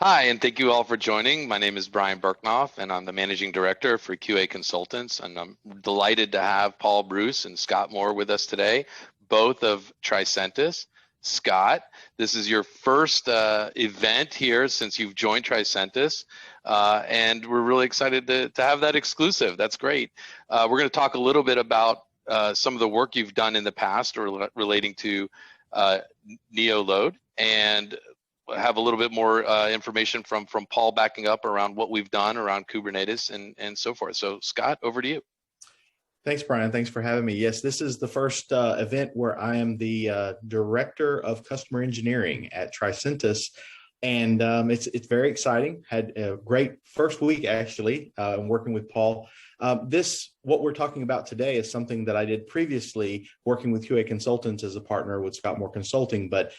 Hi, and thank you all for joining. My name is Brian Bernknopf, and I'm the Managing Director for QA Consultants, and I'm delighted to have Paul Bruce and Scott Moore with us today, both of Tricentis. Scott, this is your first event here since you've joined Tricentis, and we're really excited to have that exclusive. That's great. We're going to talk a little bit about some of the work you've done in the past relating to NeoLoad, and have a little bit more information from Paul backing up around what we've done around Kubernetes and so forth. So Scott, over to you. Thanks, Brian. Thanks for having me. Yes, this is the first event where I am the Director of Customer Engineering at Tricentis. And it's very exciting. Had a great first week, actually, working with Paul. What we're talking about today is something that I did previously working with QA Consultants as a partner with Scott Moore Consulting. But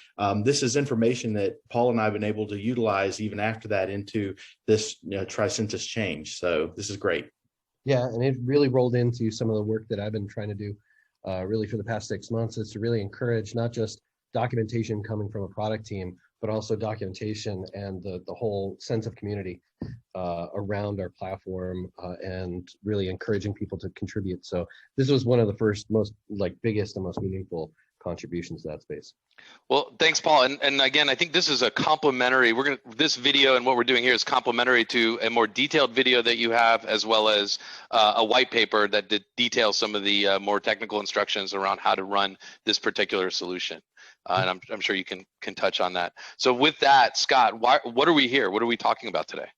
this is information that Paul and I have been able to utilize even after that into this Tricentis change. So this is great. Yeah, and it really rolled into some of the work that I've been trying to do really for the past 6 months, is to really encourage not just documentation coming from a product team, but also documentation and the whole sense of community around our platform and really encouraging people to contribute. So this was one of the first, biggest and most meaningful contributions to that space. Well, thanks, Paul. And again, I think this is a complementary. This video and what we're doing here is complementary to a more detailed video that you have, as well as a white paper that details some of the more technical instructions around how to run this particular solution. And I'm sure you can touch on that. So with that, Scott, what are we here? What are we talking about today?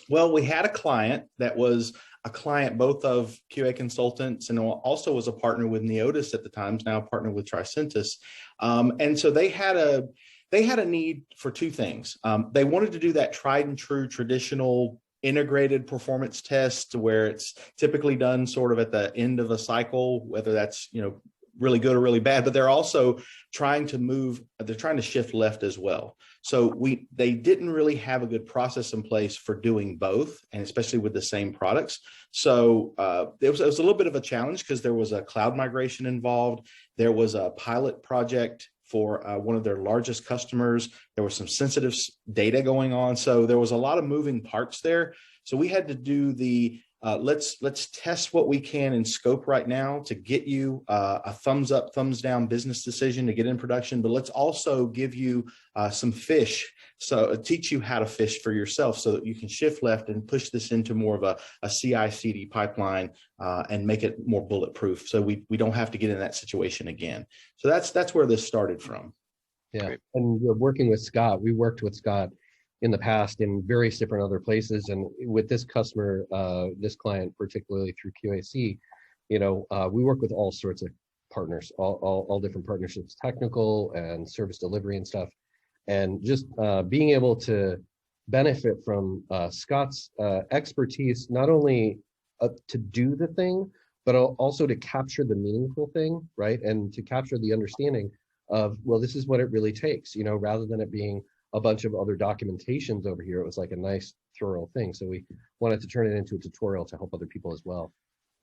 Well, we had a client that was a client both of QA Consultants and also was a partner with Neotis at the time, now a partner with Tricentis. And so they had a need for two things. They wanted to do that tried and true traditional integrated performance test where it's typically done sort of at the end of a cycle, whether that's really good or really bad, but they're also trying to shift left as well. So they didn't really have a good process in place for doing both, and especially with the same products. So it was a little bit of a challenge because there was a cloud migration involved. There was a pilot project for one of their largest customers. There was some sensitive data going on. So there was a lot of moving parts there. So we had to do let's test what we can in scope right now to get you a thumbs up, thumbs down business decision to get in production, but let's also give you some fish. So teach you how to fish for yourself so that you can shift left and push this into more of a CI/CD pipeline and make it more bulletproof. So we don't have to get in that situation again. So that's where this started from. Yeah. Great. And working with Scott, we worked with Scott in the past in various different other places. And with this customer, this client, particularly through QAC, we work with all sorts of partners, all different partnerships, technical and service delivery and stuff. And just being able to benefit from Scott's expertise, not only to do the thing, but also to capture the meaningful thing, right? And to capture the understanding of, well, this is what it really takes, rather than it being a bunch of other documentations over here. It was like a nice, thorough thing. So we wanted to turn it into a tutorial to help other people as well.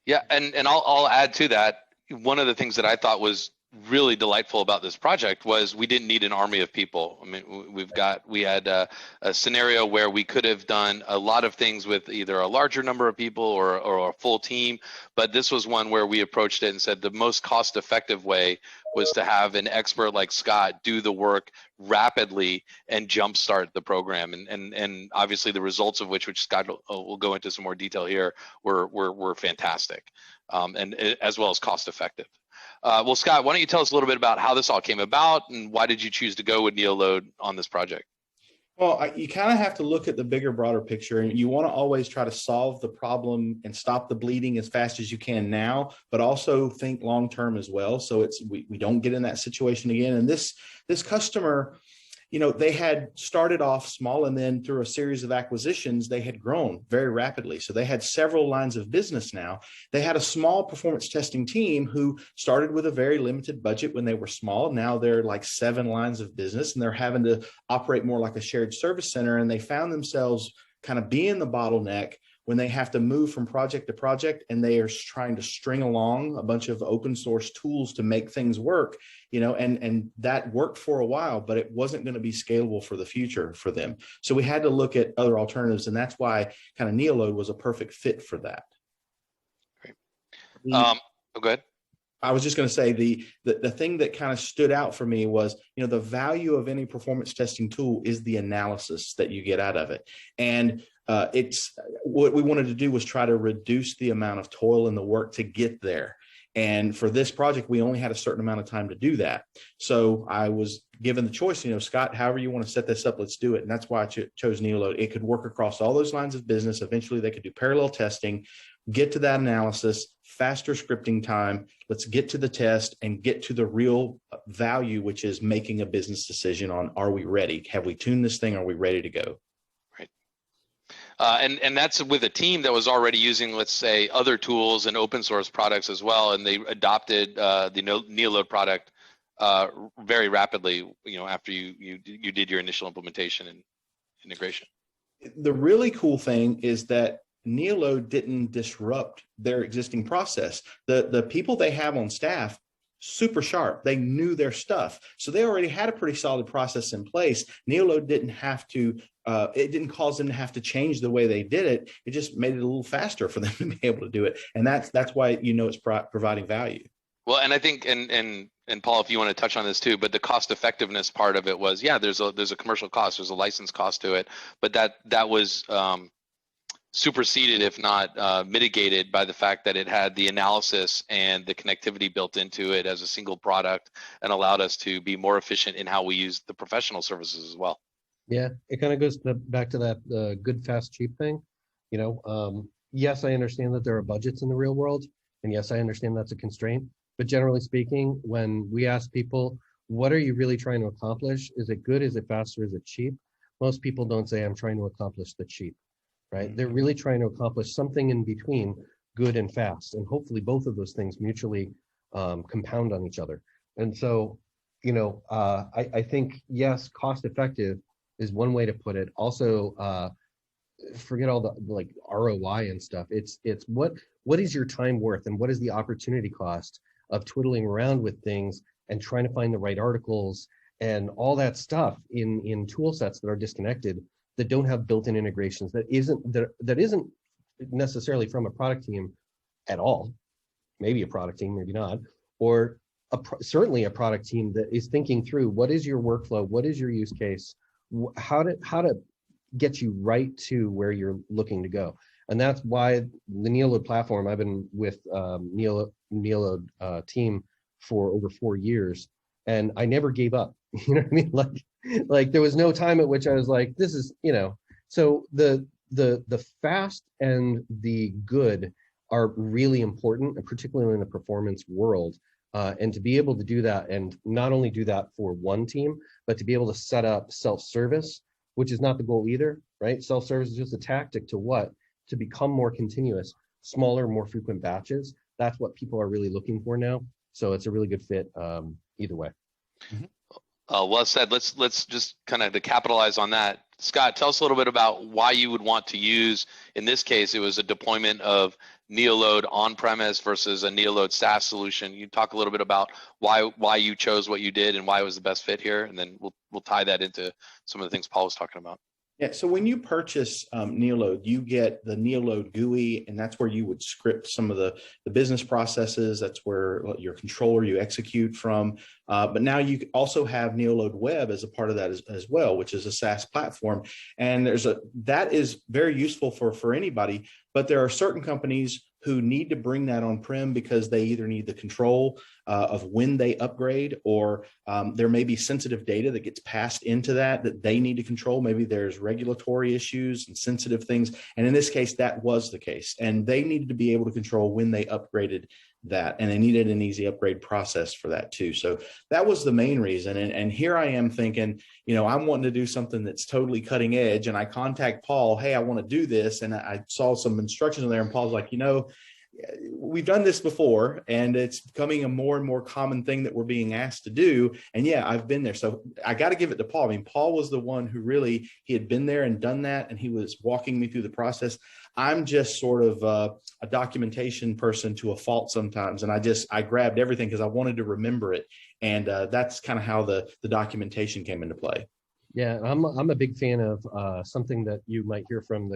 Yeah, and I'll add to that. One of the things that I thought was really delightful about this project was we didn't need an army of people. I mean, we had a scenario where we could have done a lot of things with either a larger number of people or a full team, but this was one where we approached it and said the most cost-effective way was to have an expert like Scott do the work rapidly and jumpstart the program, and obviously the results of which Scott will go into some more detail here, were fantastic, and as well as cost-effective. Well, Scott, why don't you tell us a little bit about how this all came about and why did you choose to go with NeoLoad on this project? Well, you kind of have to look at the bigger, broader picture, and you want to always try to solve the problem and stop the bleeding as fast as you can now, but also think long-term as well. So we don't get in that situation again. And this customer, they had started off small, and then through a series of acquisitions, they had grown very rapidly. So they had several lines of business now. They had a small performance testing team who started with a very limited budget when they were small. Now they're like 7 lines of business, and they're having to operate more like a shared service center. And they found themselves kind of being the bottleneck when they have to move from project to project and they are trying to string along a bunch of open source tools to make things work, and that worked for a while, but it wasn't going to be scalable for the future for them. So we had to look at other alternatives, and that's why kind of NeoLoad was a perfect fit for that. Great. Go ahead. I was just going to say the thing that kind of stood out for me was, the value of any performance testing tool is the analysis that you get out of it. And it's what we wanted to do was try to reduce the amount of toil and the work to get there. And for this project, we only had a certain amount of time to do that. So I was given the choice, Scott, however you want to set this up, let's do it. And that's why I chose NeoLoad. It could work across all those lines of business. Eventually, they could do parallel testing, get to that analysis, faster scripting time. Let's get to the test and get to the real value, which is making a business decision on, are we ready? Have we tuned this thing? Are we ready to go? Right. And that's with a team that was already using, let's say, other tools and open source products as well. And they adopted the NeoLoad product very rapidly, after you did your initial implementation and integration. The really cool thing is that NeoLoad didn't disrupt their existing process. The people they have on staff, super sharp. They knew their stuff. So they already had a pretty solid process in place. NeoLoad didn't have to, it didn't cause them to have to change the way they did it. It just made it a little faster for them to be able to do it. And that's why, it's providing value. Well, and I think, and Paul, if you want to touch on this too, but the cost effectiveness part of it was, there's a commercial cost, there's a license cost to it, but that was, superseded, if not mitigated, by the fact that it had the analysis and the connectivity built into it as a single product, and allowed us to be more efficient in how we use the professional services as well. Yeah, it kind of goes back to that good, fast, cheap thing. Yes, I understand that there are budgets in the real world, and yes, I understand that's a constraint. But generally speaking, when we ask people, what are you really trying to accomplish? Is it good? Is it fast? Or is it cheap? Most people don't say, I'm trying to accomplish the cheap. Right? They're really trying to accomplish something in between good and fast. And hopefully both of those things mutually compound on each other. And so, I think, yes, cost effective is one way to put it. Also, forget all the ROI and stuff. It's what is your time worth, and what is the opportunity cost of twiddling around with things and trying to find the right articles and all that stuff in tool sets that are disconnected, that don't have built-in integrations, that isn't necessarily from a product team at all, maybe a product team, maybe not, or certainly a product team that is thinking through, what is your workflow, what is your use case, how to get you right to where you're looking to go. And that's why the NeoLoad platform, I've been with NeoLoad team for over 4 years, and I never gave up. You know what I mean? Like there was no time at which I was like, this is, so the fast and the good are really important, and particularly in the performance world. And to be able to do that, and not only do that for one team, but to be able to set up self-service, which is not the goal either, right? Self-service is just a tactic to become more continuous, smaller, more frequent batches. That's what people are really looking for now. So it's a really good fit either way. Mm-hmm. Well said. Let's just kind of to capitalize on that. Scott, tell us a little bit about why you would want to use, in this case, it was a deployment of NeoLoad on-premise versus a NeoLoad SaaS solution. You talk a little bit about why you chose what you did and why it was the best fit here, and then we'll tie that into some of the things Paul was talking about. Yeah, so when you purchase NeoLoad, you get the NeoLoad GUI, and that's where you would script some of the business processes. That's where your controller you execute from. But now you also have NeoLoad Web as a part of that as well, which is a SaaS platform. And that is very useful for anybody. But there are certain companies who need to bring that on-prem because they either need the control of when they upgrade, or there may be sensitive data that gets passed into that they need to control. Maybe there's regulatory issues and sensitive things. And in this case, that was the case. And they needed to be able to control when they upgraded that, and they needed an easy upgrade process for that too. So that was the main reason. And here I am thinking, I'm wanting to do something that's totally cutting edge, and I contact Paul, hey, I want to do this. And I saw some instructions in there, and Paul's like, we've done this before, and it's becoming a more and more common thing that we're being asked to do. And yeah, I've been there. So I got to give it to Paul. I mean, Paul was the one who he had been there and done that, and he was walking me through the process. I'm just sort of a documentation person to a fault sometimes. And I grabbed everything because I wanted to remember it. And that's kind of how the documentation came into play. Yeah, I'm a big fan of something that you might hear from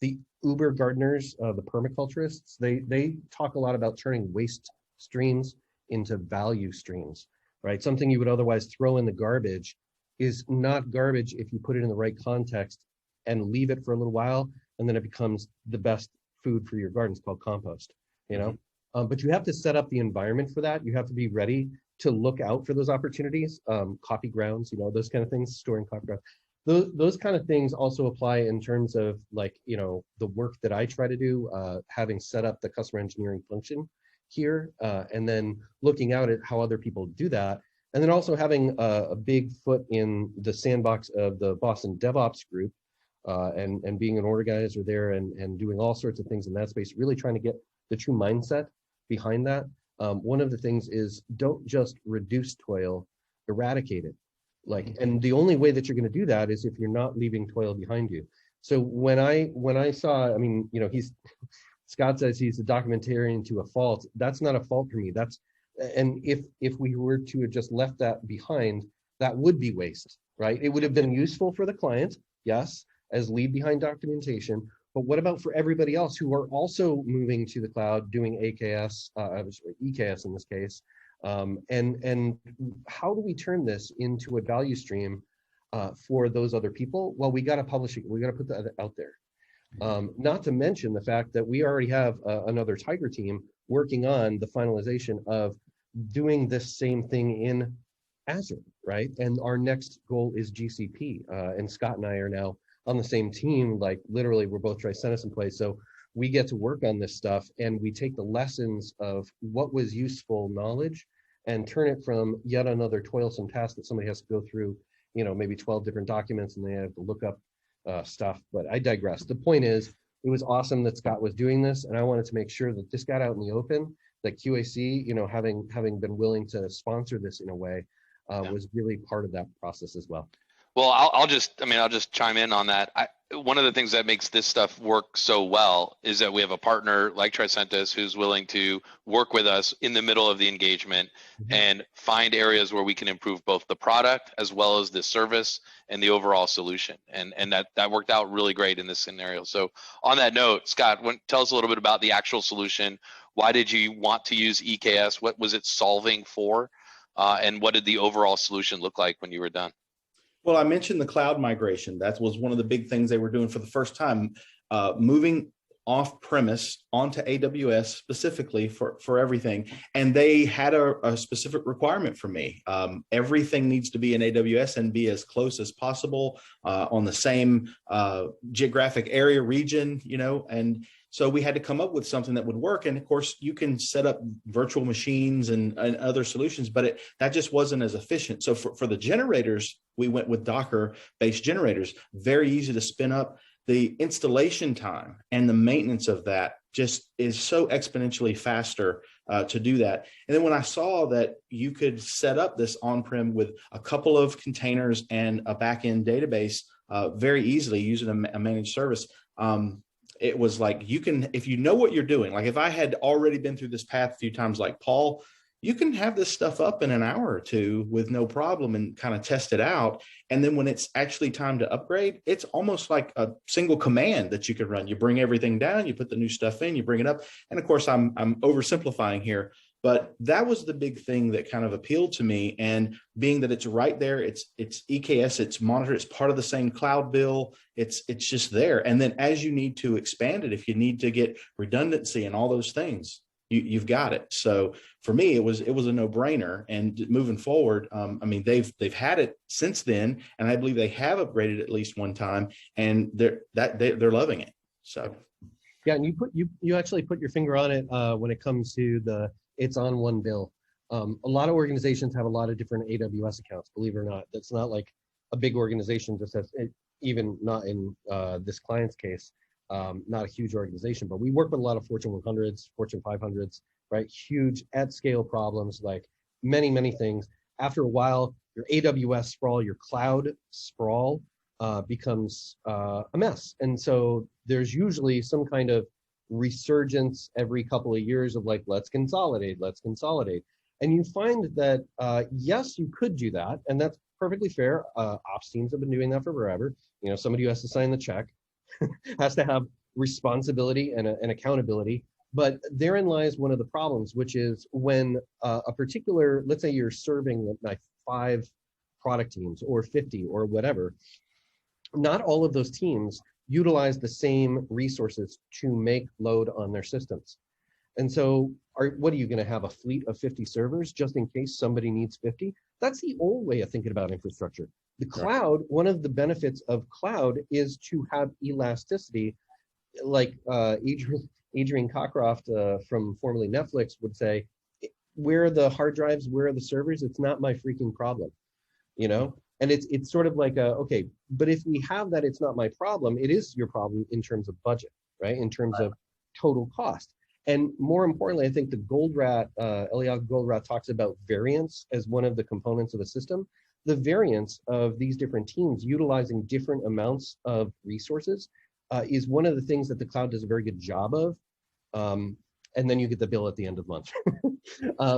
the Uber gardeners, the permaculturists. They talk a lot about turning waste streams into value streams, right? Something you would otherwise throw in the garbage is not garbage if you put it in the right context and leave it for a little while, and then it becomes the best food for your garden. It's called compost, you know? But you have to set up the environment for that. You have to be ready to look out for those opportunities, coffee grounds, you know, those kind of things, storing coffee grounds. Those kind of things also apply in terms of, like, you know, the work that I try to do, having set up the customer engineering function here, and then looking out at how other people do that. And then also having a big foot in the sandbox of the Boston DevOps group, and being an organizer there and doing all sorts of things in that space, really trying to get the true mindset behind that. One of the things is, don't just reduce toil, eradicate it. Like, and the only way that you're going to do that is if you're not leaving toil behind you. So when I saw, I mean, you know, Scott says he's a documentarian to a fault. That's not a fault for me. And if we were to have just left that behind, that would be waste, right? It would have been useful for the client, yes, as leave behind documentation. But what about for everybody else who are also moving to the cloud, doing EKS in this case? And how do we turn this into a value stream for those other people? Well, we got to publish it. We got to put that out there. Not to mention the fact that we already have another Tiger team working on the finalization of doing this same thing in Azure, right? And our next goal is GCP. And Scott and I are now on the same team. Like, literally, we're both Tricentis employees. So we get to work on this stuff, and we take the lessons of what was useful knowledge and turn it from yet another toilsome task that somebody has to go through, you know, maybe 12 different documents, and they have to look up stuff. But I digress. The point is, it was awesome that Scott was doing this, and I wanted to make sure that this got out in the open, that QAC, you know, having been willing to sponsor this in a way, was really part of that process as well. Well, I'll just chime in on that. One of the things that makes this stuff work so well is that we have a partner like Tricentis who's willing to work with us in the middle of the engagement and find areas where we can improve both the product as well as the service and the overall solution. And that worked out really great in this scenario. So on that note, Scott, tell us a little bit about the actual solution. Why did you want to use EKS? What was it solving for? And what did the overall solution look like when you were done? Well, I mentioned the cloud migration. That was one of the big things they were doing for the first time, moving off premise onto AWS specifically for everything. And they had a specific requirement for me. Everything needs to be in AWS and be as close as possible on the same geographic area region, you know, and so we had to come up with something that would work. And of course, you can set up virtual machines and other solutions, but that just wasn't as efficient. So for the generators, we went with Docker-based generators, very easy to spin up. The installation time and the maintenance of that just is so exponentially faster to do that. And then when I saw that you could set up this on-prem with a couple of containers and a back-end database very easily using a managed service, it was like, you can, if you know what you're doing, like if I had already been through this path a few times like Paul, you can have this stuff up in an hour or two with no problem and kind of test it out. And then when it's actually time to upgrade, it's almost like a single command that you could run. You bring everything down, you put the new stuff in, you bring it up. And of course, I'm oversimplifying here, but that was the big thing that kind of appealed to me. And being that it's right there, it's EKS, it's monitored, it's part of the same cloud bill. It's just there. And then as you need to expand it, if you need to get redundancy and all those things, you've got it. So for me, it was a no-brainer. And moving forward, I mean, they've had it since then, and I believe they have upgraded at least one time, and they're loving it. So yeah, and you actually put your finger on it when it comes to it's on one bill. A lot of organizations have a lot of different AWS accounts, believe it or not. That's not like a big organization just has, even not in this client's case, not a huge organization, but we work with a lot of Fortune 100s, Fortune 500s, right? Huge at scale problems, like many things. After a while, your AWS sprawl, your cloud sprawl becomes a mess. And so there's usually some kind of resurgence every couple of years of like, let's consolidate. And you find that, yes, you could do that. And that's perfectly fair. Ops teams have been doing that for forever. You know, somebody who has to sign the check has to have responsibility and accountability. But therein lies one of the problems, which is when a particular, let's say you're serving like 5 product teams or 50 or whatever, not all of those teams utilize the same resources to make load on their systems. And so what are you going to have, a fleet of 50 servers just in case somebody needs 50? That's the old way of thinking about infrastructure. The cloud, one of the benefits of cloud is to have elasticity. Like Adrian Cockcroft from formerly Netflix would say, where are the hard drives, where are the servers? It's not my freaking problem, you know? And it's sort of like, okay, but if we have that, it's not my problem. It is your problem in terms of budget, right? In terms of total cost. And more importantly, I think the Goldratt, Eliyahu Goldratt talks about variance as one of the components of the system. The variance of these different teams utilizing different amounts of resources is one of the things that the cloud does a very good job of. And then you get the bill at the end of the month.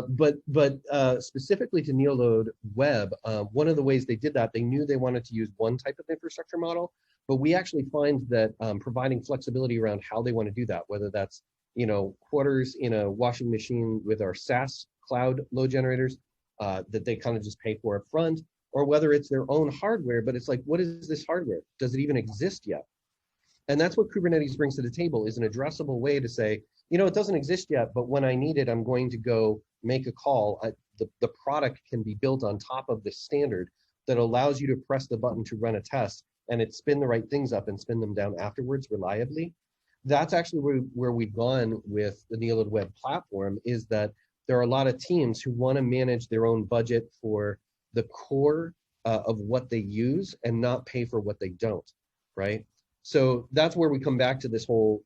But specifically to NeoLoad Web, one of the ways they did that, they knew they wanted to use one type of infrastructure model, but we actually find that providing flexibility around how they want to do that, whether that's, you know, quarters in a washing machine with our SaaS cloud load generators that they kind of just pay for up front, or whether it's their own hardware, but it's like, what is this hardware? Does it even exist yet? And that's what Kubernetes brings to the table, is an addressable way to say, you know, it doesn't exist yet, but when I need it, I'm going to go make a call. The product can be built on top of this standard that allows you to press the button to run a test and it spin the right things up and spin them down afterwards reliably. That's actually where we've gone with the NeoLoad Web platform, is that there are a lot of teams who want to manage their own budget for the core of what they use and not pay for what they don't, right? So that's where we come back to this whole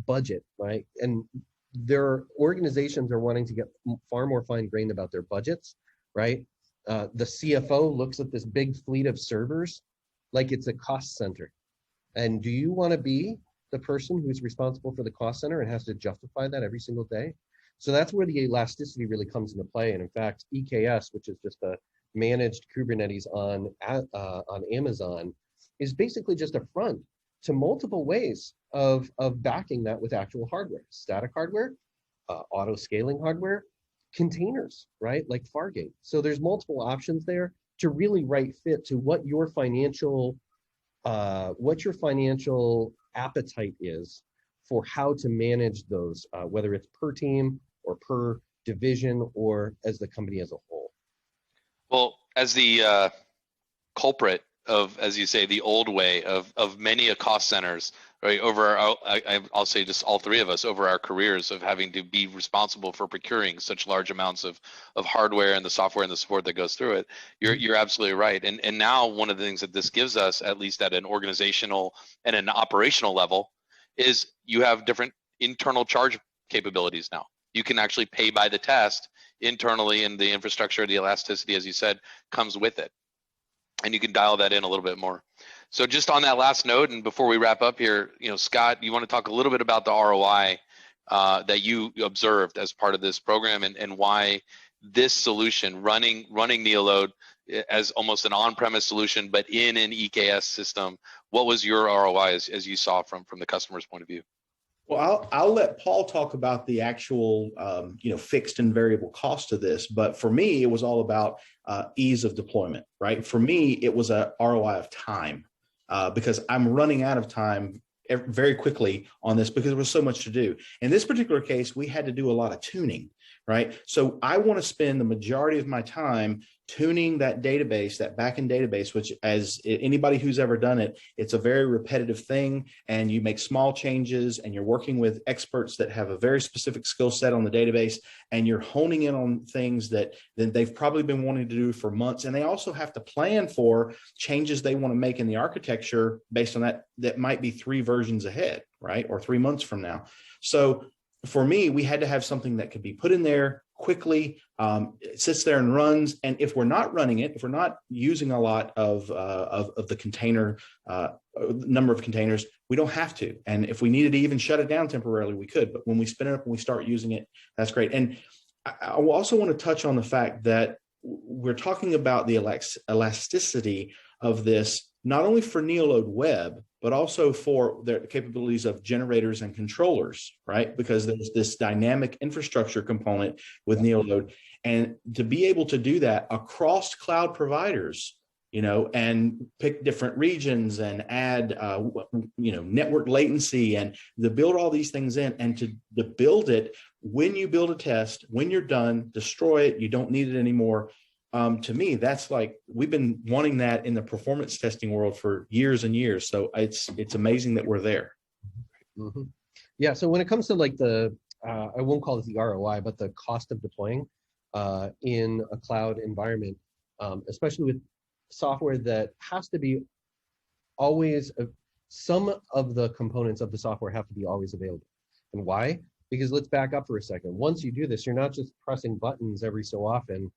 budget, right? And their organizations are wanting to get far more fine-grained about their budgets, right? The CFO looks at this big fleet of servers like it's a cost center. And do you want to be the person who's responsible for the cost center and has to justify that every single day? So that's where the elasticity really comes into play. And in fact, EKS, which is just a managed Kubernetes on Amazon, is basically just a front to multiple ways of backing that with actual hardware, static hardware, auto scaling hardware, containers, right? Like Fargate. So there's multiple options there to really right fit to what your financial appetite is for how to manage those, whether it's per team or per division or as the company as a whole. Well, as the culprit of, as you say, the old way of many cost centers, right? I'll say just all three of us over our careers of having to be responsible for procuring such large amounts of hardware and the software and the support that goes through it. You're absolutely right. And now one of the things that this gives us, at least at an organizational and an operational level, is you have different internal charge capabilities now. You can actually pay by the test internally, and the infrastructure, the elasticity, as you said, comes with it. And you can dial that in a little bit more. So just on that last note, and before we wrap up here, you know, Scott, you want to talk a little bit about the ROI that you observed as part of this program, and why this solution, running NeoLoad as almost an on-premise solution, but in an EKS system, what was your ROI as you saw from the customer's point of view? Well, I'll let Paul talk about the actual, fixed and variable cost of this. But for me, it was all about ease of deployment, right? For me, it was a ROI of time because I'm running out of time very quickly on this because there was so much to do. In this particular case, we had to do a lot of tuning, right? So I want to spend the majority of my time tuning that database, that backend database, which, as anybody who's ever done it, it's a very repetitive thing, and you make small changes and you're working with experts that have a very specific skill set on the database, and you're honing in on things that they've probably been wanting to do for months. And they also have to plan for changes they want to make in the architecture based on that might be 3 versions ahead, right? Or 3 months from now. So for me, we had to have something that could be put in there quickly. It sits there and runs. And if we're not running it, if we're not using a lot of the container number of containers, we don't have to. And if we needed to even shut it down temporarily, we could. But when we spin it up and we start using it, that's great. And I also want to touch on the fact that we're talking about the elasticity of this, not only for NeoLoad Web, but also for the capabilities of generators and controllers, right? Because there's this dynamic infrastructure component with NeoLoad. And to be able to do that across cloud providers, and pick different regions and add, network latency, and to build all these things in, and to build it when you build a test, when you're done, destroy it, you don't need it anymore. To me, that's like, we've been wanting that in the performance testing world for years and years. So it's amazing that we're there. Mm-hmm. Yeah. So when it comes to like I won't call it the ROI, but the cost of deploying in a cloud environment, especially with software that has to be always, some of the components of the software have to be always available. And why? Because let's back up for a second. Once you do this, you're not just pressing buttons every so often,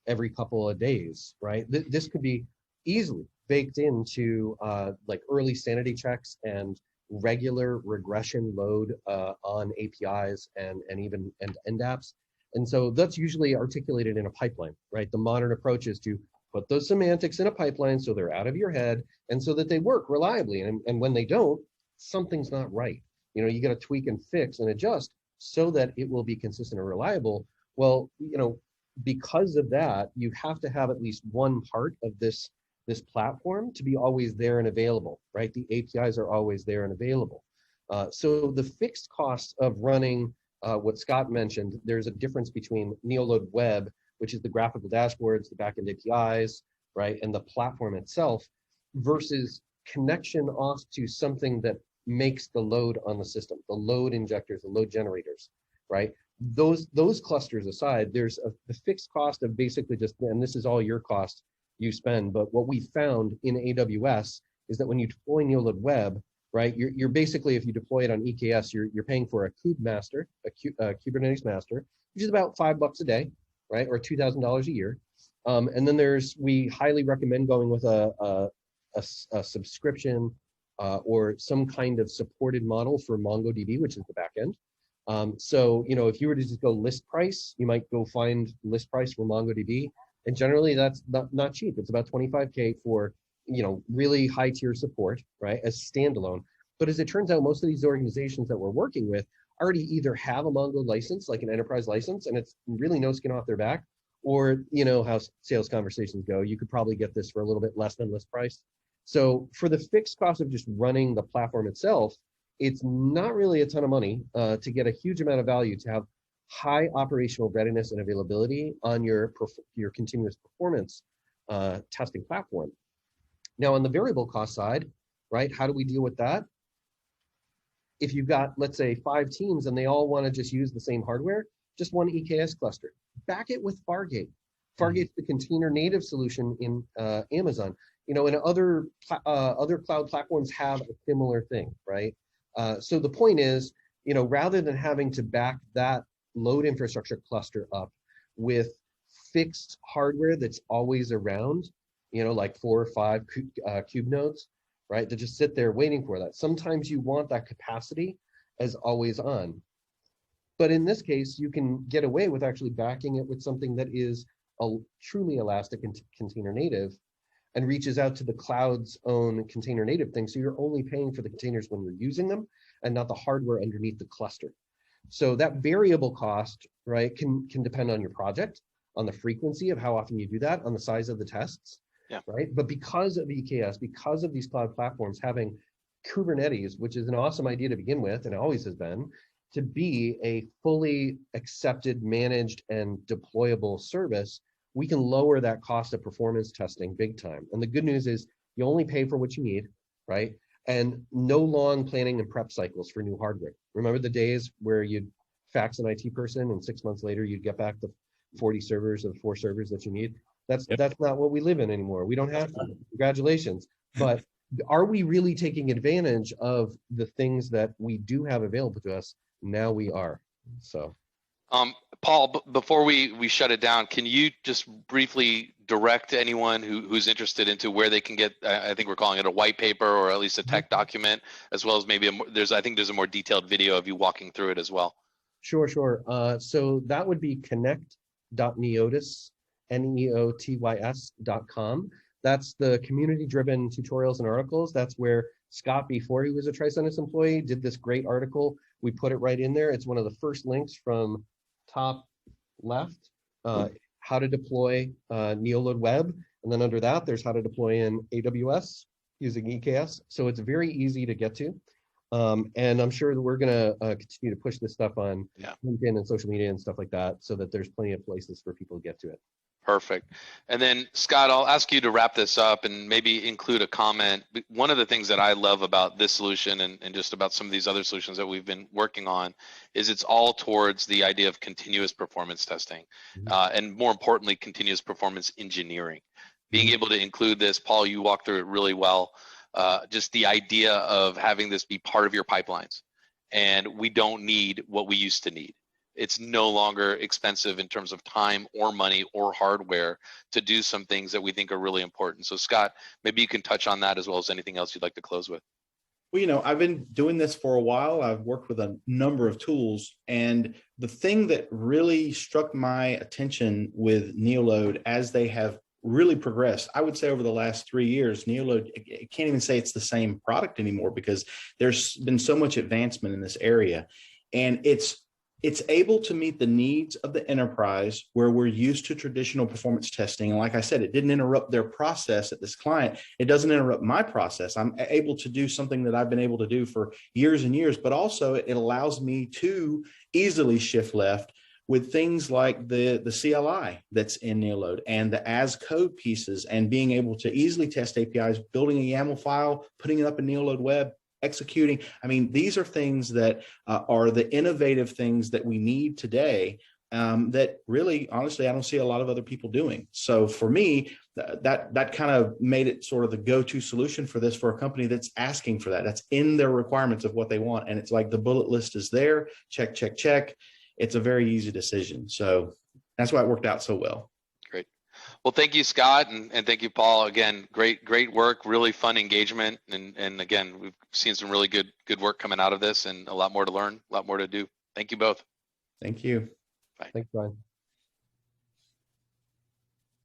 every couple of days, right? This could be easily baked into like early sanity checks and regular regression load on APIs and even end apps. And so that's usually articulated in a pipeline, right? The modern approach is to put those semantics in a pipeline so they're out of your head and so that they work reliably. And when they don't, something's not right. You got to tweak and fix and adjust so that it will be consistent and reliable. Well, because of that, you have to have at least one part of this platform to be always there and available, right? The APIs are always there and available. So the fixed costs of running what Scott mentioned, there's a difference between NeoLoad Web, which is the graphical dashboards, the backend APIs, right? And the platform itself versus connection off to something that makes the load on the system, the load injectors, the load generators, right? Those clusters aside, there's the fixed cost of basically just, and this is all your cost you spend, but what we found in AWS is that when you deploy NeoLoad Web, right, you're basically, if you deploy it on EKS, you're paying for a Kube master, a Kubernetes master, which is about $5 a day, right, or $2,000 a year. And then we highly recommend going with a subscription or some kind of supported model for MongoDB, which is the backend. So, if you were to just go list price, you might go find list price for MongoDB. And generally that's not cheap. It's about $25K for, really high tier support, right, as standalone. But as it turns out, most of these organizations that we're working with already either have a Mongo license, like an enterprise license, and it's really no skin off their back, or how sales conversations go, you could probably get this for a little bit less than list price. So for the fixed cost of just running the platform itself, it's not really a ton of money to get a huge amount of value, to have high operational readiness and availability on your continuous performance testing platform. Now on the variable cost side, right, how do we deal with that? If you've got, let's say, 5 teams and they all want to just use the same hardware, just one EKS cluster. Back it with Fargate. Fargate's the container native solution in Amazon. And other cloud platforms have a similar thing, right? So the point is, rather than having to back that load infrastructure cluster up with fixed hardware that's always around, like 4 or 5 cube nodes, right, to just sit there waiting for that. Sometimes you want that capacity as always on. But in this case, you can get away with actually backing it with something that is truly elastic and container native and reaches out to the cloud's own container native thing. So you're only paying for the containers when you're using them and not the hardware underneath the cluster. So that variable cost, right, can depend on your project, on the frequency of how often you do that, on the size of the tests, right? But because of EKS, because of these cloud platforms having Kubernetes, which is an awesome idea to begin with, and always has been, to be a fully accepted, managed, and deployable service, we can lower that cost of performance testing big time. And the good news is you only pay for what you need, right? And no long planning and prep cycles for new hardware. Remember the days where you'd fax an IT person and 6 months later you'd get back the 40 servers or the 4 servers that you need? That's not what we live in anymore. We don't have to. Congratulations. But are we really taking advantage of the things that we do have available to us? Now we are. So Paul, before we shut it down, can you just briefly direct anyone who's interested into where they can get, I think we're calling it a white paper or at least a tech document, as well as maybe I think there's a more detailed video of you walking through it as well. Sure. So that would be connect.neotis, neotys.com. That's the community-driven tutorials and articles. That's where Scott, before he was a Tricentis employee, did this great article. We put it right in there. It's one of the first links from top left, how to deploy NeoLoad Web. And then under that, there's how to deploy in AWS using EKS. So it's very easy to get to. And I'm sure that we're going to continue to push this stuff on LinkedIn and social media and stuff like that, so that there's plenty of places for people to get to it. Perfect. And then Scott, I'll ask you to wrap this up and maybe include a comment. One of the things that I love about this solution and just about some of these other solutions that we've been working on is it's all towards the idea of continuous performance testing, and more importantly, continuous performance engineering. Being able to include this, Paul, you walked through it really well. Just the idea of having this be part of your pipelines, and we don't need what we used to need. It's no longer expensive in terms of time or money or hardware to do some things that we think are really important. So Scott, maybe you can touch on that as well as anything else you'd like to close with. Well, I've been doing this for a while. I've worked with a number of tools, and the thing that really struck my attention with NeoLoad as they have really progressed, I would say over the last 3 years, NeoLoad, I can't even say it's the same product anymore because there's been so much advancement in this area, and it's able to meet the needs of the enterprise where we're used to traditional performance testing. And like I said, it didn't interrupt their process at this client. It doesn't interrupt my process. I'm able to do something that I've been able to do for years and years, but also it allows me to easily shift left with things like the CLI that's in NeoLoad and the as code pieces, and being able to easily test APIs, building a YAML file, putting it up in NeoLoad Web, executing. I mean, these are things that are the innovative things that we need today, that really, honestly, I don't see a lot of other people doing. So for me, that kind of made it sort of the go-to solution for this, for a company that's asking for that. That's in their requirements of what they want. And it's like the bullet list is there, check, check, check. It's a very easy decision. So that's why it worked out so well. Well, thank you, Scott, and thank you, Paul. Again, great work, really fun engagement, and again, we've seen some really good work coming out of this, and a lot more to learn, a lot more to do. Thank you both. Thank you. Thanks, Brian.